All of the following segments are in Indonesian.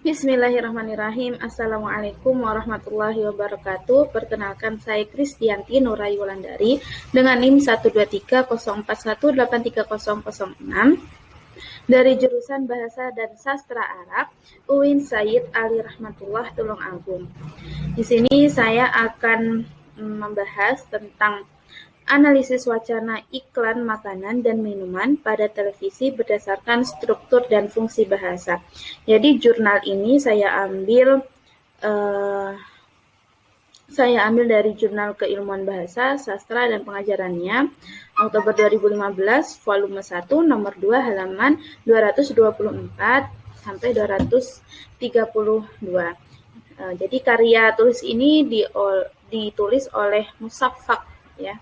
Bismillahirrahmanirrahim. Assalamualaikum warahmatullahi wabarakatuh. Perkenalkan, saya Krisdianti Nurai Wulandari dengan NIM 12304183006 dari jurusan Bahasa dan Sastra Arab UIN Sayyid Ali Rahmatullah Tulungagung. Di sini saya akan membahas tentang analisis wacana iklan makanan dan minuman pada televisi berdasarkan struktur dan fungsi bahasa. Jadi jurnal ini saya ambil dari Jurnal Keilmuan Bahasa, Sastra dan Pengajarannya, Oktober 2015, volume 1, nomor 2, halaman 224 sampai 232. Jadi karya tulis ini ditulis oleh Musafak, ya.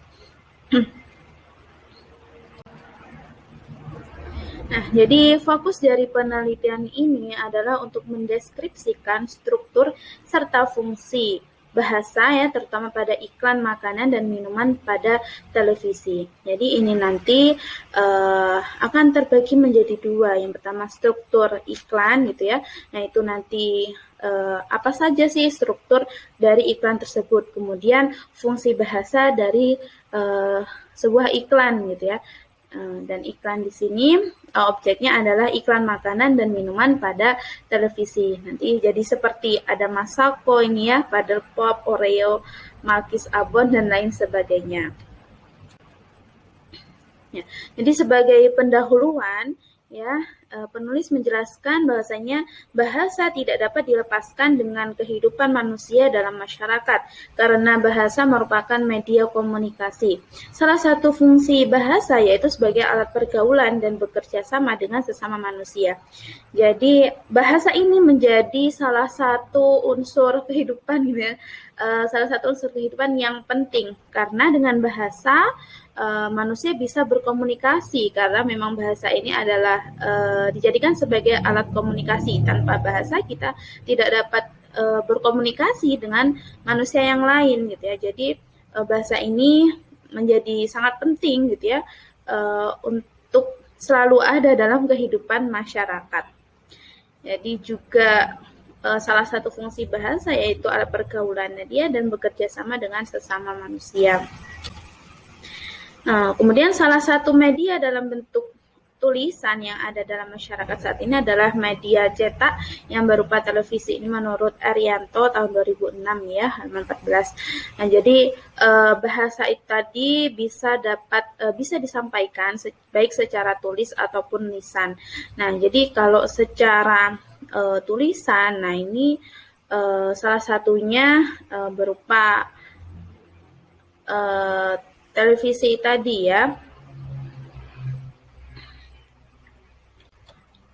Nah, jadi fokus dari penelitian ini adalah untuk mendeskripsikan struktur serta fungsi bahasa, ya, terutama pada iklan makanan dan minuman pada televisi. Jadi ini nanti akan terbagi menjadi dua. Yang pertama struktur iklan, gitu ya. Nah, itu nanti apa saja sih struktur dari iklan tersebut. Kemudian fungsi bahasa dari sebuah iklan, gitu ya. Dan iklan di sini objeknya adalah iklan makanan dan minuman pada televisi. Nanti jadi seperti ada Masako ini, ya, Paddle Pop, Oreo, Malkis Abon dan lain sebagainya. Ya, jadi sebagai pendahuluan, ya, penulis menjelaskan bahwasanya bahasa tidak dapat dilepaskan dengan kehidupan manusia dalam masyarakat karena bahasa merupakan media komunikasi. Salah satu fungsi bahasa yaitu sebagai alat pergaulan dan bekerja sama dengan sesama manusia. Jadi bahasa ini menjadi salah satu unsur kehidupan, gitu ya. Salah satu unsur kehidupan yang penting karena dengan bahasa manusia bisa berkomunikasi karena memang bahasa ini adalah dijadikan sebagai alat komunikasi. Tanpa bahasa kita tidak dapat berkomunikasi dengan manusia yang lain, gitu ya. Jadi bahasa ini menjadi sangat penting, gitu ya, untuk selalu ada dalam kehidupan masyarakat. Jadi juga salah satu fungsi bahasa yaitu alat pergaulannya dia dan bekerja sama dengan sesama manusia. Nah, kemudian salah satu media dalam bentuk tulisan yang ada dalam masyarakat saat ini adalah media cetak yang berupa televisi. Ini menurut Arianto tahun 2006, ya, halaman 14. Nah, jadi bahasa itu tadi bisa disampaikan baik secara tulis ataupun lisan. Nah, jadi kalau secara tulisan, nah ini salah satunya berupa televisi tadi, ya.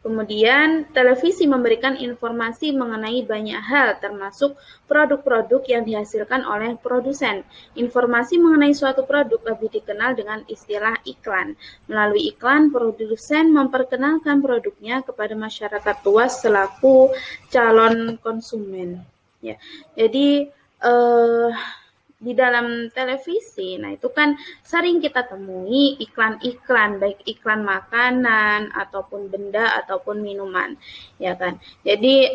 Kemudian televisi memberikan informasi mengenai banyak hal termasuk produk-produk yang dihasilkan oleh produsen. Informasi mengenai suatu produk lebih dikenal dengan istilah iklan. Melalui iklan, produsen memperkenalkan produknya kepada masyarakat luas selaku calon konsumen. Ya, jadi di dalam televisi, nah itu kan sering kita temui iklan-iklan, baik iklan makanan ataupun benda ataupun minuman, ya kan. Jadi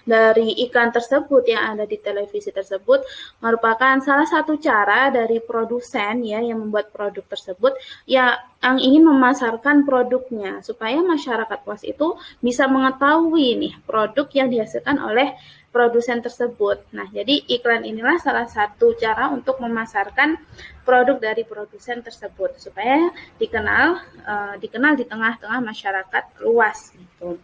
dari iklan tersebut yang ada di televisi tersebut merupakan salah satu cara dari produsen, ya, yang membuat produk tersebut, ya, yang ingin memasarkan produknya supaya masyarakat luas itu bisa mengetahui nih produk yang dihasilkan oleh produsen tersebut. Nah, jadi iklan inilah salah satu cara untuk memasarkan produk dari produsen tersebut supaya dikenal di tengah-tengah masyarakat luas, gitu.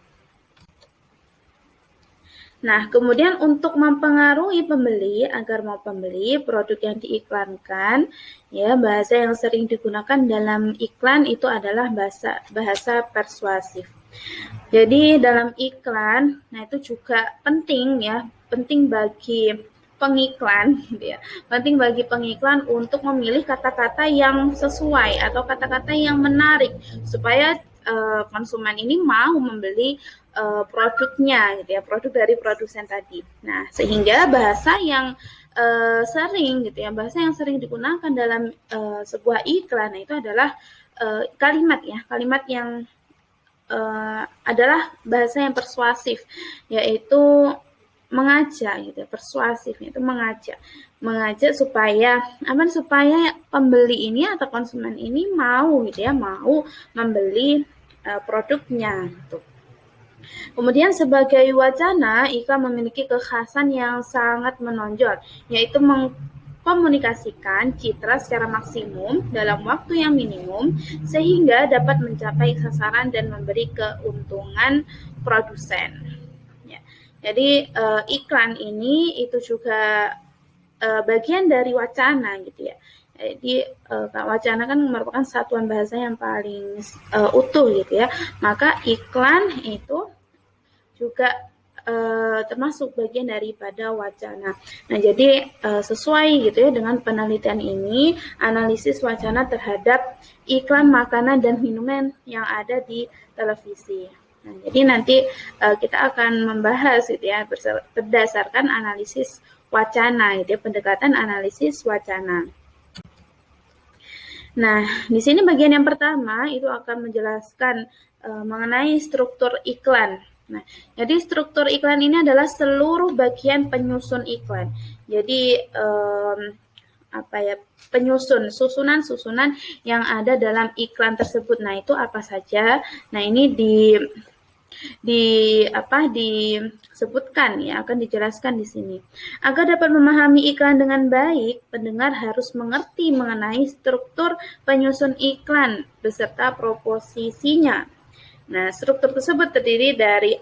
Nah, kemudian untuk mempengaruhi pembeli agar mau pembeli produk yang diiklankan, ya, bahasa yang sering digunakan dalam iklan itu adalah bahasa persuasif. Jadi dalam iklan, nah itu juga penting, ya, penting bagi pengiklan, gitu ya. Penting bagi pengiklan untuk memilih kata-kata yang sesuai atau kata-kata yang menarik supaya konsumen ini mau membeli produknya, gitu ya, produk dari produsen tadi. Nah, sehingga bahasa yang sering, gitu ya, bahasa yang sering digunakan dalam sebuah iklan, nah itu adalah kalimat, ya, kalimat yang adalah bahasa yang persuasif, yaitu mengajak gitu ya, persuasif itu mengajak supaya supaya pembeli ini atau konsumen ini mau gitu ya, mau membeli produknya gitu. Kemudian sebagai wacana, iklan memiliki kekhasan yang sangat menonjol, yaitu mengkomunikasikan citra secara maksimum dalam waktu yang minimum sehingga dapat mencapai sasaran dan memberi keuntungan produsen. Ya. Jadi iklan ini itu juga bagian dari wacana gitu ya. Jadi wacana kan merupakan satuan bahasa yang paling utuh gitu ya. Maka iklan itu juga termasuk bagian daripada wacana. Nah, jadi sesuai gitu ya dengan penelitian ini, analisis wacana terhadap iklan makanan dan minuman yang ada di televisi. Nah, jadi nanti kita akan membahas gitu ya berdasarkan analisis wacana gitu ya, pendekatan analisis wacana. Nah, di sini bagian yang pertama itu akan menjelaskan mengenai struktur iklan. Nah, jadi struktur iklan ini adalah seluruh bagian penyusun iklan. Jadi susunan yang ada dalam iklan tersebut. Nah, itu apa saja? Nah, ini disebutkan ya, akan dijelaskan di sini. Agar dapat memahami iklan dengan baik, pendengar harus mengerti mengenai struktur penyusun iklan beserta proposisinya. Nah, struktur tersebut terdiri dari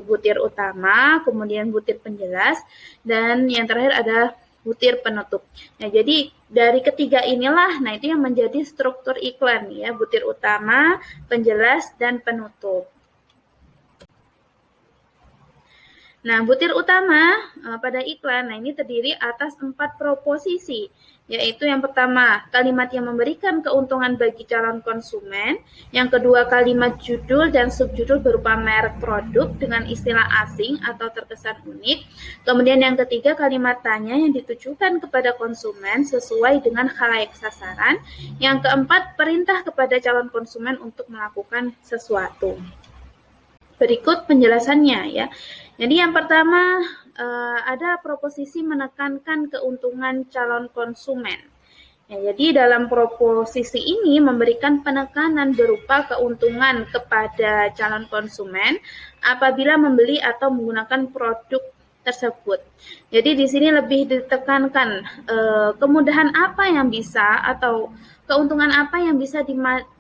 butir utama, kemudian butir penjelas, dan yang terakhir ada butir penutup. Nah, jadi dari ketiga inilah, nah itu yang menjadi struktur iklan ya, butir utama, penjelas, dan penutup. Nah, butir utama pada iklan, nah ini terdiri atas 4 proposisi, yaitu yang pertama, kalimat yang memberikan keuntungan bagi calon konsumen, yang kedua, kalimat judul dan subjudul berupa merek produk dengan istilah asing atau terkesan unik, kemudian yang ketiga, kalimat tanya yang ditujukan kepada konsumen sesuai dengan khalayak sasaran, yang keempat, perintah kepada calon konsumen untuk melakukan sesuatu. Berikut penjelasannya ya. Jadi yang pertama ada proposisi menekankan keuntungan calon konsumen. Ya, jadi dalam proposisi ini memberikan penekanan berupa keuntungan kepada calon konsumen apabila membeli atau menggunakan produk tersebut. Jadi di sini lebih ditekankan kemudahan apa yang bisa atau keuntungan apa yang bisa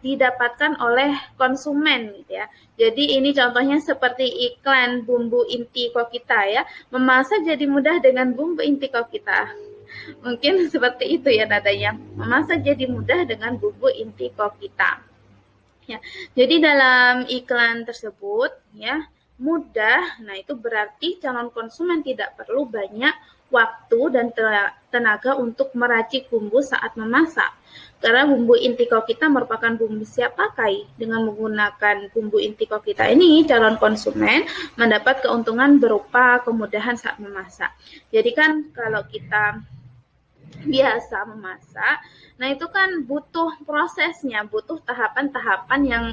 didapatkan oleh konsumen gitu ya. Jadi ini contohnya seperti iklan bumbu inti Kokita ya, memasak jadi mudah dengan bumbu inti Kokita. Mungkin seperti itu ya nadanya, memasak jadi mudah dengan bumbu inti Kokita. Ya, jadi dalam iklan tersebut ya mudah, nah itu berarti calon konsumen tidak perlu banyak waktu dan tenaga untuk meracik bumbu saat memasak. Karena bumbu inti Kokita merupakan bumbu siap pakai. Dengan menggunakan bumbu inti Kokita ini, calon konsumen mendapat keuntungan berupa kemudahan saat memasak. Jadi kan kalau kita biasa memasak, nah itu kan butuh prosesnya, butuh tahapan-tahapan yang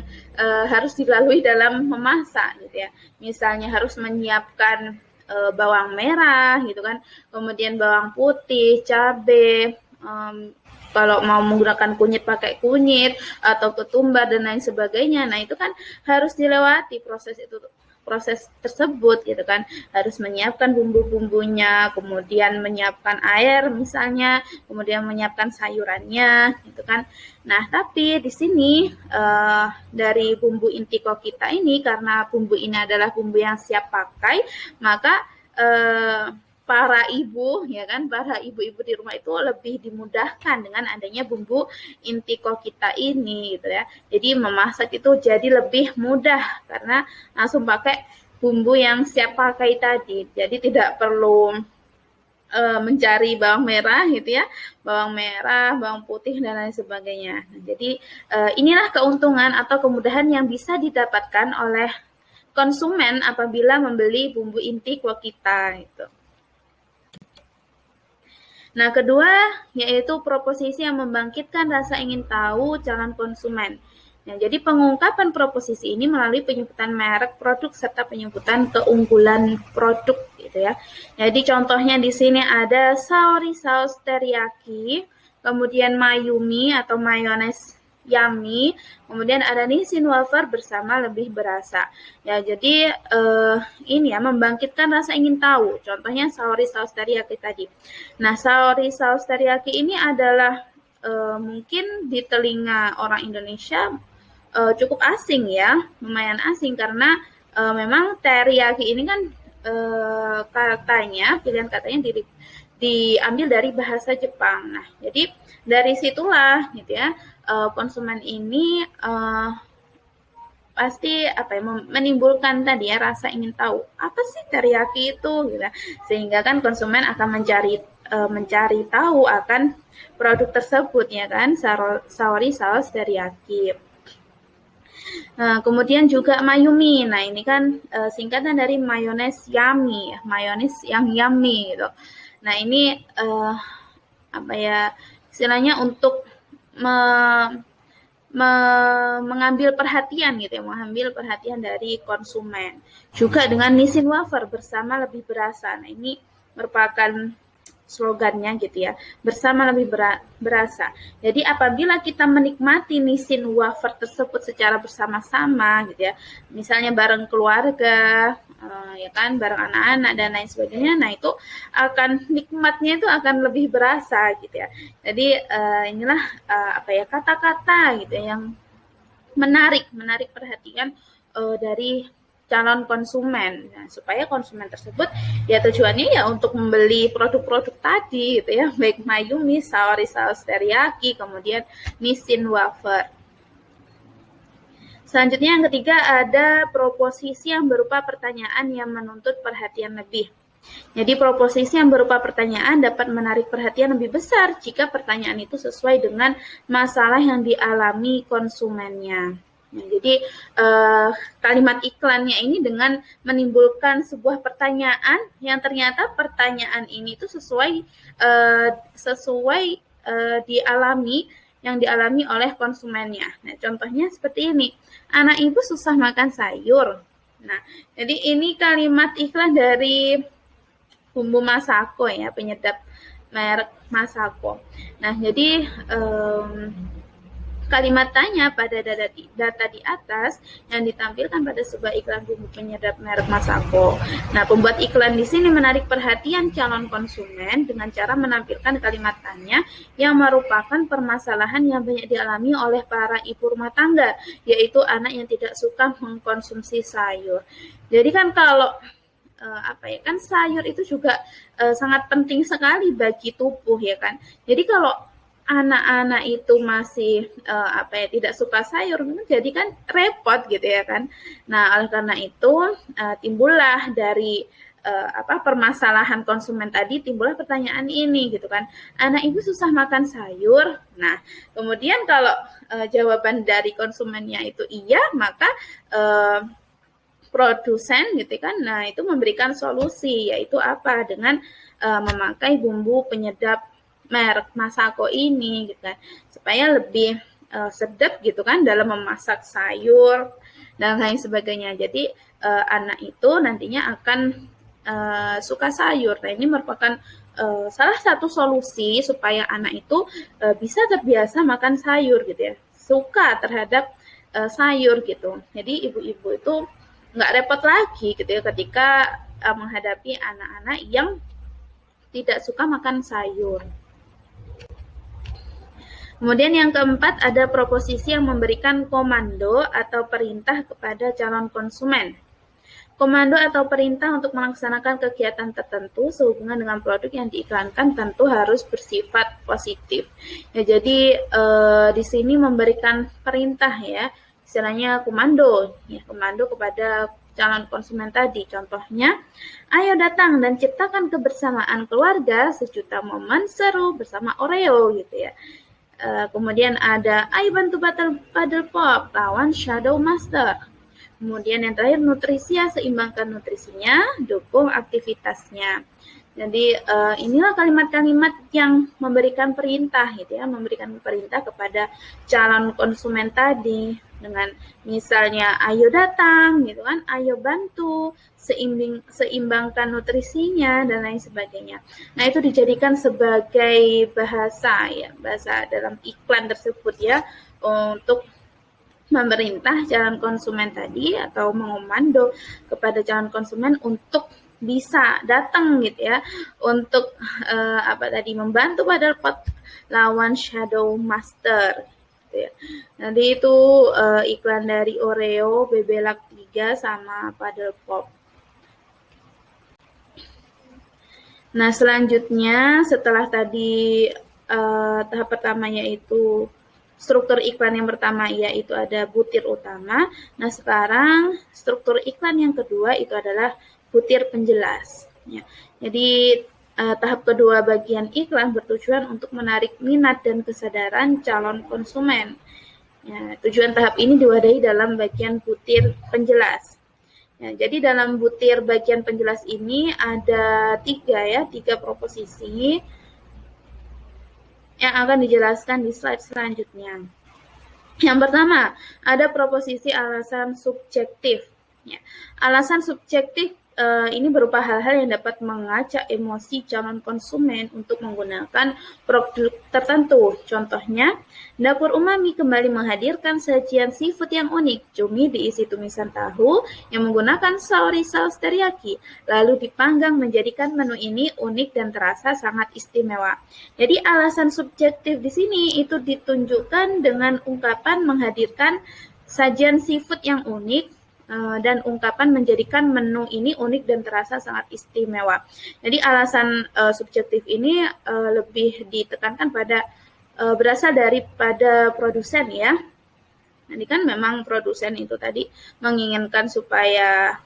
harus dilalui dalam memasak gitu ya. Misalnya harus menyiapkan bawang merah gitu kan, kemudian bawang putih, cabai, kalau mau menggunakan kunyit pakai kunyit atau ketumbar dan lain sebagainya. Nah, itu kan harus dilewati proses tersebut gitu kan, harus menyiapkan bumbu-bumbunya, kemudian menyiapkan air misalnya, kemudian menyiapkan sayurannya gitu kan. Nah, tapi di sini dari bumbu inti Kokita ini, karena bumbu ini adalah bumbu yang siap pakai, maka para ibu ya kan, para ibu-ibu di rumah itu lebih dimudahkan dengan adanya bumbu inti Kokita ini gitu ya. Jadi memasak itu jadi lebih mudah karena langsung pakai bumbu yang siap pakai tadi. Jadi tidak perlu mencari bawang merah gitu ya, bawang merah, bawang putih dan lain sebagainya. Nah, jadi inilah keuntungan atau kemudahan yang bisa didapatkan oleh konsumen apabila membeli bumbu inti Kokita gitu. Nah, kedua yaitu proposisi yang membangkitkan rasa ingin tahu calon konsumen. Nah, jadi pengungkapan proposisi ini melalui penyebutan merek produk serta penyebutan keunggulan produk gitu ya. Jadi contohnya di sini ada Saori Saus Teriyaki, kemudian Mayumi atau mayones Yummy, kemudian ada Nissin wafer bersama lebih berasa. Ya, jadi ini ya membangkitkan rasa ingin tahu. Contohnya Saori Saus Teriyaki tadi. Nah, Saori Saus Teriyaki ini adalah mungkin di telinga orang Indonesia cukup asing ya, lumayan asing karena memang teriyaki ini kan pilihan katanya diambil dari bahasa Jepang. Nah, jadi dari situlah gitu ya konsumen ini pasti menimbulkan tadi ya rasa ingin tahu apa sih teriyaki itu gitu. Sehingga kan konsumen akan mencari tahu akan produk tersebut ya kan, Saori Saus Teriyaki. Nah, kemudian juga Mayumi. Nah, ini kan singkatan dari mayones yummy, mayones yang yummy gitu. Nah, ini istilahnya untuk mengambil perhatian gitu ya, mengambil perhatian dari konsumen. Juga dengan Nissin wafer bersama lebih berasa. Nah, ini merupakan slogannya gitu ya, bersama lebih berasa. Jadi apabila kita menikmati Nissin wafer tersebut secara bersama-sama gitu ya, misalnya bareng keluarga, ya kan, bareng anak-anak dan lain sebagainya, nah itu nikmatnya itu akan lebih berasa gitu ya. Jadi inilah kata-kata gitu ya, yang menarik perhatian dari calon konsumen. Nah, supaya konsumen tersebut ya tujuannya ya untuk membeli produk-produk tadi gitu ya, baik Mayumi, Saori Saus Teriyaki, kemudian Nissin wafer. Selanjutnya yang ketiga ada proposisi yang berupa pertanyaan yang menuntut perhatian lebih. Jadi proposisi yang berupa pertanyaan dapat menarik perhatian lebih besar jika pertanyaan itu sesuai dengan masalah yang dialami konsumennya. Nah, jadi kalimat iklannya ini dengan menimbulkan sebuah pertanyaan yang ternyata pertanyaan ini itu sesuai yang dialami oleh konsumennya. Nah, contohnya seperti ini. Anak ibu susah makan sayur. Nah, jadi ini kalimat iklan dari bumbu Masako ya, penyedap merek Masako. Nah, jadi kalimat tanya pada data di atas yang ditampilkan pada sebuah iklan bumbu penyedap merek Masako. Nah, pembuat iklan di sini menarik perhatian calon konsumen dengan cara menampilkan kalimat tanya yang merupakan permasalahan yang banyak dialami oleh para ibu rumah tangga, yaitu anak yang tidak suka mengkonsumsi sayur. Jadi kan kalau kan sayur itu juga sangat penting sekali bagi tubuh ya kan. Jadi kalau anak-anak itu masih tidak suka sayur, jadi kan repot gitu ya kan. Nah, oleh karena itu timbullah dari permasalahan konsumen tadi, timbullah pertanyaan ini gitu kan. Anak ibu susah makan sayur. Nah, kemudian kalau jawaban dari konsumennya itu iya, maka produsen gitu kan, nah itu memberikan solusi, yaitu apa, dengan memakai bumbu penyedap merek Masako ini gitu kan, supaya lebih sedap gitu kan dalam memasak sayur dan lain sebagainya. Jadi anak itu nantinya akan suka sayur. Nah, ini merupakan salah satu solusi supaya anak itu bisa terbiasa makan sayur gitu ya, suka terhadap sayur gitu. Jadi ibu-ibu itu nggak repot lagi gitu ya ketika menghadapi anak-anak yang tidak suka makan sayur. Kemudian yang keempat ada proposisi yang memberikan komando atau perintah kepada calon konsumen. Komando atau perintah untuk melaksanakan kegiatan tertentu sehubungan dengan produk yang diiklankan tentu harus bersifat positif. Ya, jadi di sini memberikan perintah ya, istilahnya komando kepada calon konsumen tadi. Contohnya, ayo datang dan ciptakan kebersamaan keluarga sejuta momen seru bersama Oreo gitu ya. Kemudian ada ayo bantu paddle pop lawan Shadow Master. Kemudian yang terakhir nutrisi, seimbangkan nutrisinya, dukung aktivitasnya. Jadi inilah kalimat-kalimat yang memberikan perintah gitu ya, memberikan perintah kepada calon konsumen tadi dengan misalnya ayo datang gitu kan, ayo bantu, seimbangkan nutrisinya dan lain sebagainya. Nah, itu dijadikan sebagai bahasa ya, bahasa dalam iklan tersebut ya, untuk memerintah calon konsumen tadi atau mengomando kepada calon konsumen untuk bisa datang gitu ya, untuk membantu pada lawan Shadow Master gitu ya. Nanti itu iklan dari Oreo, Bebelak 3 sama Paddle Pop. Nah, selanjutnya setelah tadi tahap pertama yaitu struktur iklan yang pertama yaitu ada butir utama. Nah, sekarang struktur iklan yang kedua itu adalah butir penjelas. Ya. Jadi tahap kedua bagian iklan bertujuan untuk menarik minat dan kesadaran calon konsumen. Ya, tujuan tahap ini diwadahi dalam bagian butir penjelas. Ya, jadi dalam butir bagian penjelas ini ada tiga proposisi yang akan dijelaskan di slide selanjutnya. Yang pertama, ada proposisi alasan subjektif. Ya, alasan subjektif ini berupa hal-hal yang dapat mengajak emosi calon konsumen untuk menggunakan produk tertentu. Contohnya, Dapur Umami kembali menghadirkan sajian seafood yang unik. Cumi diisi tumisan tahu yang menggunakan saus teriyaki, lalu dipanggang menjadikan menu ini unik dan terasa sangat istimewa. Jadi alasan subjektif di sini itu ditunjukkan dengan ungkapan menghadirkan sajian seafood yang unik dan ungkapan menjadikan menu ini unik dan terasa sangat istimewa. Jadi alasan subjektif ini lebih ditekankan pada berasal daripada produsen ya. Nanti kan memang produsen itu tadi menginginkan supaya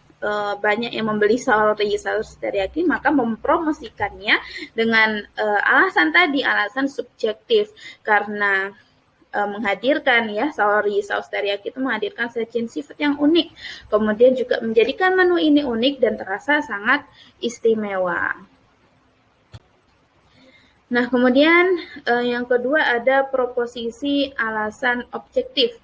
banyak yang membeli saus teriyaki, maka mempromosikannya dengan alasan subjektif karena menghadirkan ya saus teriyaki itu menghadirkan sajian seafood yang unik, kemudian juga menjadikan menu ini unik dan terasa sangat istimewa. Nah, kemudian yang kedua ada proposisi alasan objektif.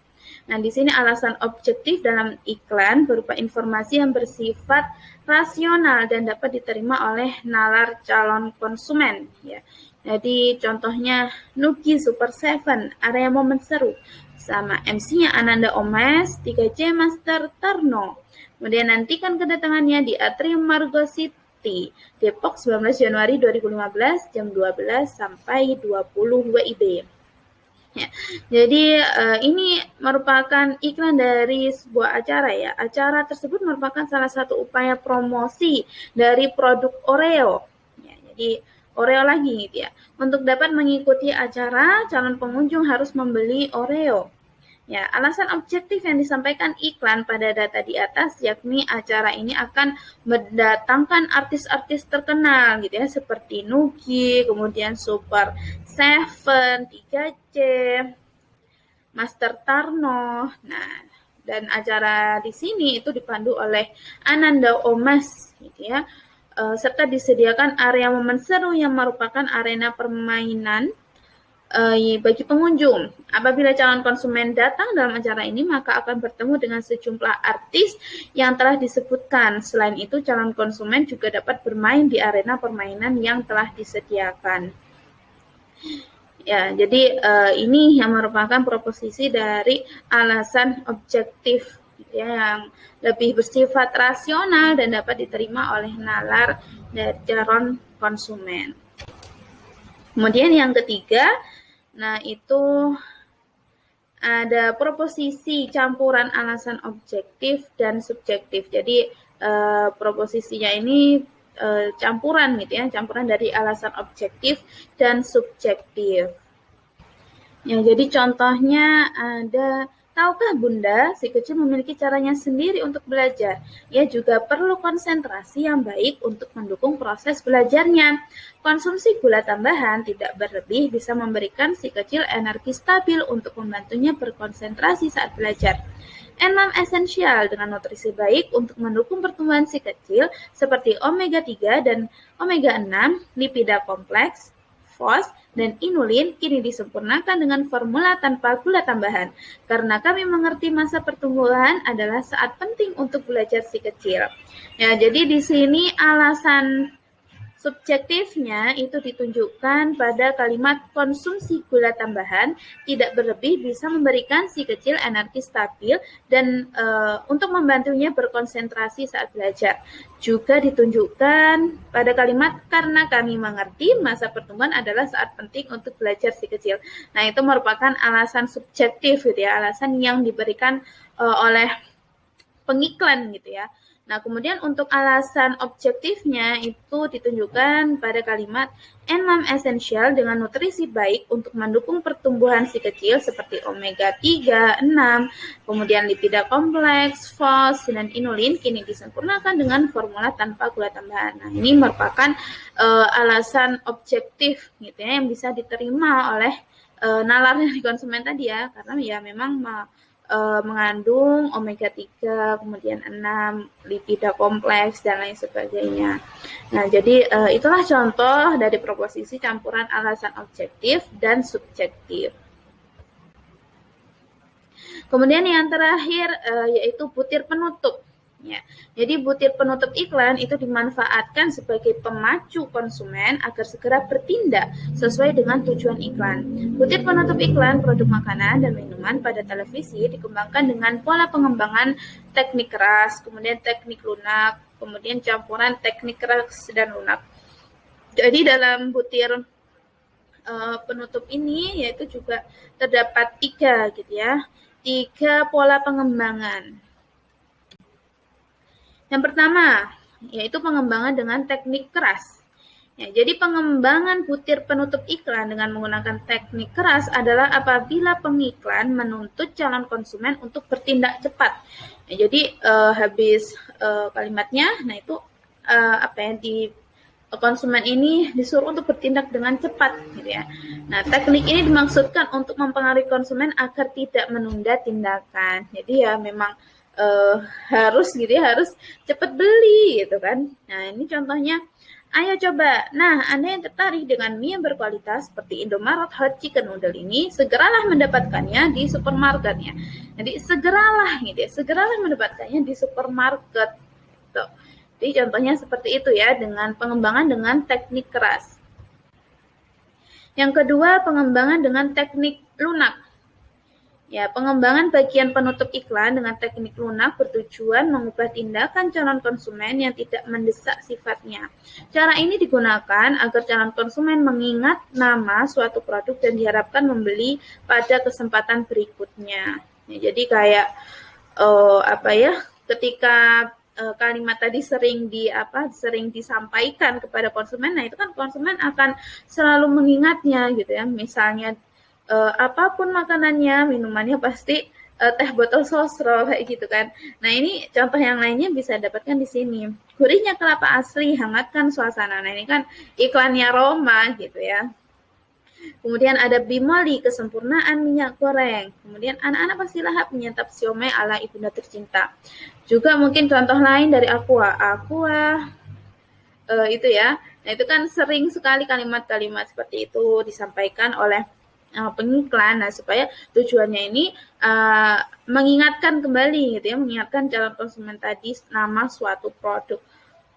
Nah, di sini alasan objektif dalam iklan berupa informasi yang bersifat rasional dan dapat diterima oleh nalar calon konsumen ya. Jadi contohnya Nuki Super 7, area momen seru, sama MC-nya Ananda Omes, 3C Master Tarno. Kemudian nantikan kedatangannya di Atrium Margo City, Depok 19 Januari 2015, jam 12 sampai 20 WIB. Ya, jadi ini merupakan iklan dari sebuah acara ya. Acara tersebut merupakan salah satu upaya promosi dari produk Oreo. Ya, jadi Oreo lagi gitu ya. Untuk dapat mengikuti acara, calon pengunjung harus membeli Oreo. Ya, alasan objektif yang disampaikan iklan pada data di atas yakni acara ini akan mendatangkan artis-artis terkenal gitu ya seperti Nuki, kemudian Super 7, 3C, Master Tarno. Nah, dan acara di sini itu dipandu oleh Ananda Omas gitu ya. Serta disediakan area momen seru yang merupakan arena permainan bagi pengunjung. Apabila calon konsumen datang dalam acara ini, maka akan bertemu dengan sejumlah artis yang telah disebutkan. Selain itu, calon konsumen juga dapat bermain di arena permainan yang telah disediakan. Ya, jadi ini yang merupakan proposisi dari alasan objektif ya, yang lebih bersifat rasional dan dapat diterima oleh nalar dari calon konsumen. Kemudian yang ketiga, nah itu ada proposisi campuran alasan objektif dan subjektif. Jadi proposisinya ini campuran gitu ya, campuran dari alasan objektif dan subjektif. Ya, jadi contohnya ada, tahukah Bunda, si kecil memiliki caranya sendiri untuk belajar. Ia juga perlu konsentrasi yang baik untuk mendukung proses belajarnya. Konsumsi gula tambahan tidak berlebih bisa memberikan si kecil energi stabil untuk membantunya berkonsentrasi saat belajar. enam esensial dengan nutrisi baik untuk mendukung pertumbuhan si kecil seperti omega 3 dan omega 6, lipida kompleks, fos, dan inulin kini disempurnakan dengan formula tanpa gula tambahan. Karena kami mengerti masa pertumbuhan adalah saat penting untuk belajar si kecil. Ya, jadi di sini alasan subjektifnya itu ditunjukkan pada kalimat konsumsi gula tambahan tidak berlebih bisa memberikan si kecil energi stabil dan untuk membantunya berkonsentrasi saat belajar. Juga ditunjukkan pada kalimat karena kami mengerti masa pertumbuhan adalah saat penting untuk belajar si kecil. Nah, itu merupakan alasan subjektif gitu ya, alasan yang diberikan oleh pengiklan gitu ya. Nah, kemudian untuk alasan objektifnya itu ditunjukkan pada kalimat enam esensial dengan nutrisi baik untuk mendukung pertumbuhan si kecil seperti omega 3, 6, kemudian lipida kompleks, fos, dan inulin kini disempurnakan dengan formula tanpa gula tambahan. Nah, ini merupakan alasan objektif gitu ya yang bisa diterima oleh nalar dari konsumen tadi ya, karena ya memang mengandung omega 3, kemudian 6, lipida kompleks, dan lain sebagainya. Nah, jadi itulah contoh dari proposisi campuran alasan objektif dan subjektif. Kemudian yang terakhir yaitu butir penutup. Ya. Jadi butir penutup iklan itu dimanfaatkan sebagai pemacu konsumen agar segera bertindak sesuai dengan tujuan iklan. Butir penutup iklan produk makanan dan minuman pada televisi dikembangkan dengan pola pengembangan teknik keras, kemudian teknik lunak, kemudian campuran teknik keras dan lunak. Jadi dalam butir penutup ini yaitu juga terdapat 3 gitu ya. 3 pola pengembangan. Yang pertama, yaitu pengembangan dengan teknik keras. Ya, jadi pengembangan butir penutup iklan dengan menggunakan teknik keras adalah apabila pengiklan menuntut calon konsumen untuk bertindak cepat. Ya, jadi habis kalimatnya, nah itu di konsumen ini disuruh untuk bertindak dengan cepat, gitu ya. Nah, teknik ini dimaksudkan untuk mempengaruhi konsumen agar tidak menunda tindakan. Jadi ya memang harus cepat beli gitu kan. Nah, ini contohnya, ayo coba. Nah, Anda yang tertarik dengan mie yang berkualitas seperti Indomaret Hot Chicken Noodle ini, segeralah mendapatkannya di supermarketnya. Jadi segeralah mendapatkannya di supermarket. Tuh. Jadi contohnya seperti itu ya, dengan pengembangan dengan teknik keras. Yang kedua, pengembangan dengan teknik lunak. Ya, pengembangan bagian penutup iklan dengan teknik lunak bertujuan mengubah tindakan calon konsumen yang tidak mendesak sifatnya. Cara ini digunakan agar calon konsumen mengingat nama suatu produk dan diharapkan membeli pada kesempatan berikutnya. Ya, jadi kayak ketika kalimat tadi sering disampaikan kepada konsumen, nah itu kan konsumen akan selalu mengingatnya gitu ya. Misalnya apapun makanannya, minumannya pasti teh botol sosro kayak gitu kan. Nah, ini contoh yang lainnya bisa dapatkan di sini. Gurihnya kelapa asli, hangatkan suasana. Nah, ini kan iklannya Roma gitu ya. Kemudian ada Bimoli, kesempurnaan minyak goreng. Kemudian anak-anak pasti lahap menyantap siomay ala ibunda tercinta. Juga mungkin contoh lain dari Aqua itu ya. Nah, itu kan sering sekali kalimat-kalimat seperti itu disampaikan oleh pengiklan. Nah, supaya tujuannya ini mengingatkan kembali gitu ya, mengingatkan calon konsumen tadi nama suatu produk.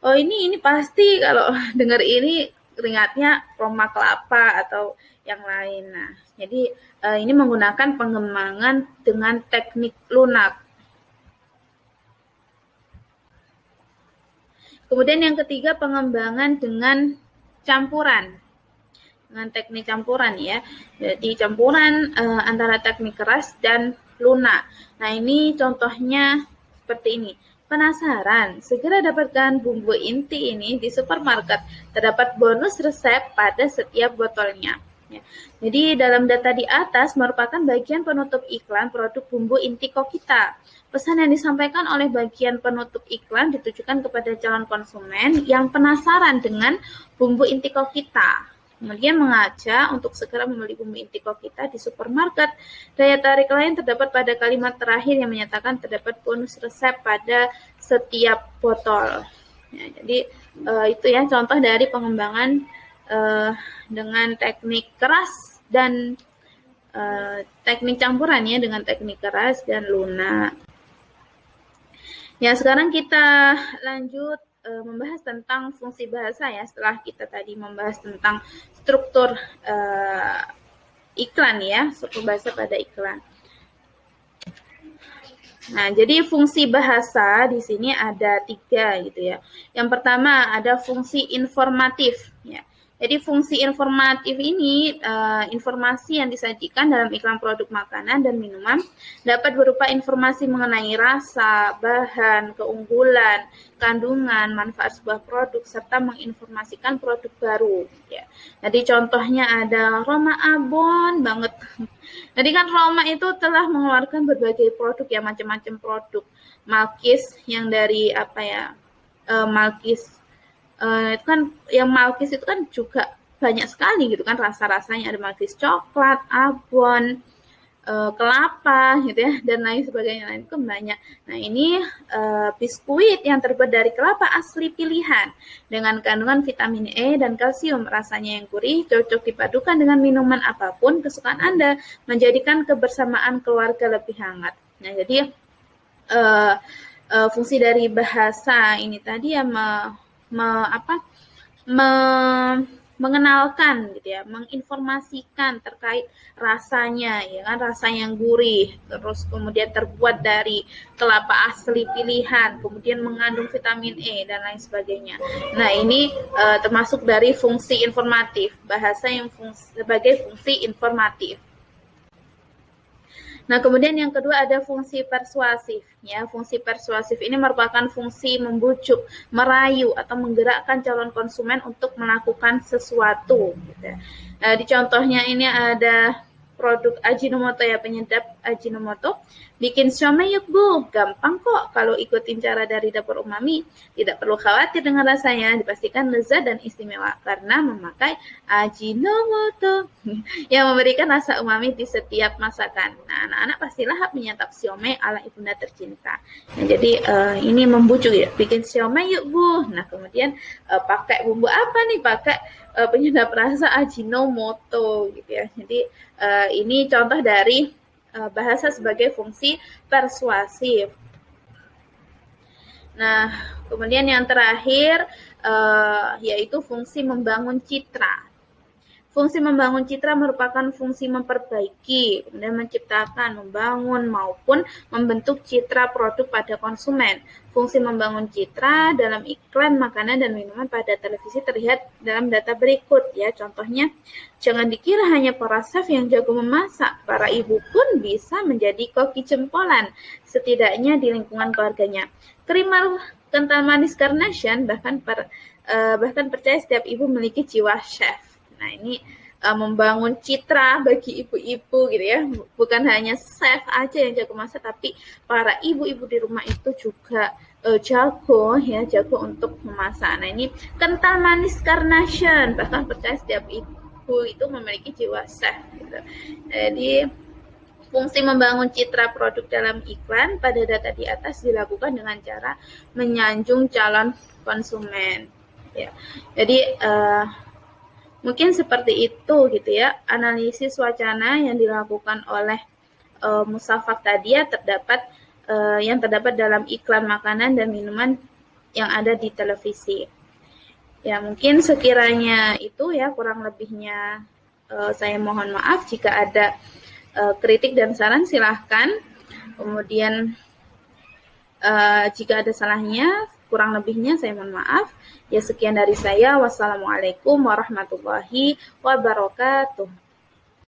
Oh, ini pasti kalau dengar ini teringatnya Roma kelapa atau yang lain. Nah, jadi ini menggunakan pengembangan dengan teknik lunak. Kemudian yang ketiga, pengembangan dengan campuran. Dengan teknik campuran ya. Jadi campuran antara teknik keras dan lunak. Nah, ini contohnya seperti ini. Penasaran? Segera dapatkan bumbu inti ini di supermarket. Terdapat bonus resep pada setiap botolnya. Ya. Jadi dalam data di atas merupakan bagian penutup iklan produk bumbu inti Kokita. Pesan yang disampaikan oleh bagian penutup iklan ditujukan kepada calon konsumen yang penasaran dengan bumbu inti Kokita. Kemudian mengajak untuk segera membeli bumbu inti kita di supermarket. Daya tarik lain terdapat pada kalimat terakhir yang menyatakan terdapat bonus resep pada setiap botol. Ya, jadi itu ya contoh dari pengembangan dengan teknik keras dan teknik campurannya dengan teknik keras dan lunak. Ya, sekarang kita lanjut membahas tentang fungsi bahasa ya, setelah kita tadi membahas tentang struktur iklan ya, struktur bahasa pada iklan. Nah, jadi fungsi bahasa di sini ada 3 gitu ya. Yang pertama ada fungsi informatif ya. Jadi fungsi informatif ini informasi yang disajikan dalam iklan produk makanan dan minuman dapat berupa informasi mengenai rasa, bahan, keunggulan, kandungan, manfaat sebuah produk serta menginformasikan produk baru ya. Jadi contohnya ada Roma Abon banget. Jadi kan Roma itu telah mengeluarkan berbagai produk ya, macam-macam produk. Malkis yang dari apa ya? Malkis itu kan yang Malkis itu kan juga banyak sekali gitu kan rasa-rasanya, ada Malkis coklat, abon, kelapa gitu ya dan lain sebagainya, lain itu banyak. Nah, ini biskuit yang terbuat dari kelapa asli pilihan dengan kandungan vitamin E dan kalsium, rasanya yang gurih, cocok dipadukan dengan minuman apapun kesukaan Anda, menjadikan kebersamaan keluarga lebih hangat. Nah, jadi fungsi dari bahasa ini tadi ya mengenalkan gitu ya, menginformasikan terkait rasanya ya kan, rasa yang gurih, terus kemudian terbuat dari kelapa asli pilihan, kemudian mengandung vitamin E dan lain sebagainya. Nah, ini termasuk dari fungsi informatif, bahasa yang sebagai fungsi informatif. Nah, kemudian yang kedua ada fungsi persuasif. Ya, fungsi persuasif ini merupakan fungsi membujuk, merayu, atau menggerakkan calon konsumen untuk melakukan sesuatu. Gitu. Di contohnya ini ada produk Ajinomoto ya, penyedap Ajinomoto. Bikin siomay yuk Bu, gampang kok kalau ikutin cara dari Dapur Umami. Tidak perlu khawatir dengan rasanya, dipastikan lezat dan istimewa karena memakai Ajinomoto yang memberikan rasa umami di setiap masakan. Nah, anak-anak pasti lahap menyantap siomay ala ibunda tercinta. Nah, jadi ini membujuk ya, bikin siomay yuk Bu. Nah, kemudian pakai bumbu apa nih? Pakai penyedap rasa Ajinomoto gitu ya. Jadi ini contoh dari bahasa sebagai fungsi persuasif. Nah, kemudian yang terakhir yaitu fungsi membangun citra. Fungsi membangun citra merupakan fungsi memperbaiki, kemudian menciptakan, membangun, maupun membentuk citra produk pada konsumen. Fungsi membangun citra dalam iklan makanan dan minuman pada televisi terlihat dalam data berikut ya. Contohnya, jangan dikira hanya para chef yang jago memasak, para ibu pun bisa menjadi koki jempolan, setidaknya di lingkungan keluarganya. Krim kental manis Carnation bahkan percaya setiap ibu memiliki jiwa chef. Nah, ini membangun citra bagi ibu-ibu gitu ya. Bukan hanya chef aja yang jago masak, tapi para ibu-ibu di rumah itu juga jago untuk memasak. Nah, ini kental manis Carnation, bahkan percaya setiap ibu itu memiliki jiwa chef gitu. Jadi fungsi membangun citra produk dalam iklan pada data di atas dilakukan dengan cara menyanjung calon konsumen. Ya. Jadi mungkin seperti itu gitu ya, analisis wacana yang dilakukan oleh Musafak tadi ya, yang terdapat dalam iklan makanan dan minuman yang ada di televisi. Ya, mungkin sekiranya itu ya, kurang lebihnya saya mohon maaf. Jika ada kritik dan saran silahkan. Kemudian jika ada salahnya, kurang lebihnya saya mohon maaf. Ya, sekian dari saya. Wassalamualaikum warahmatullahi wabarakatuh.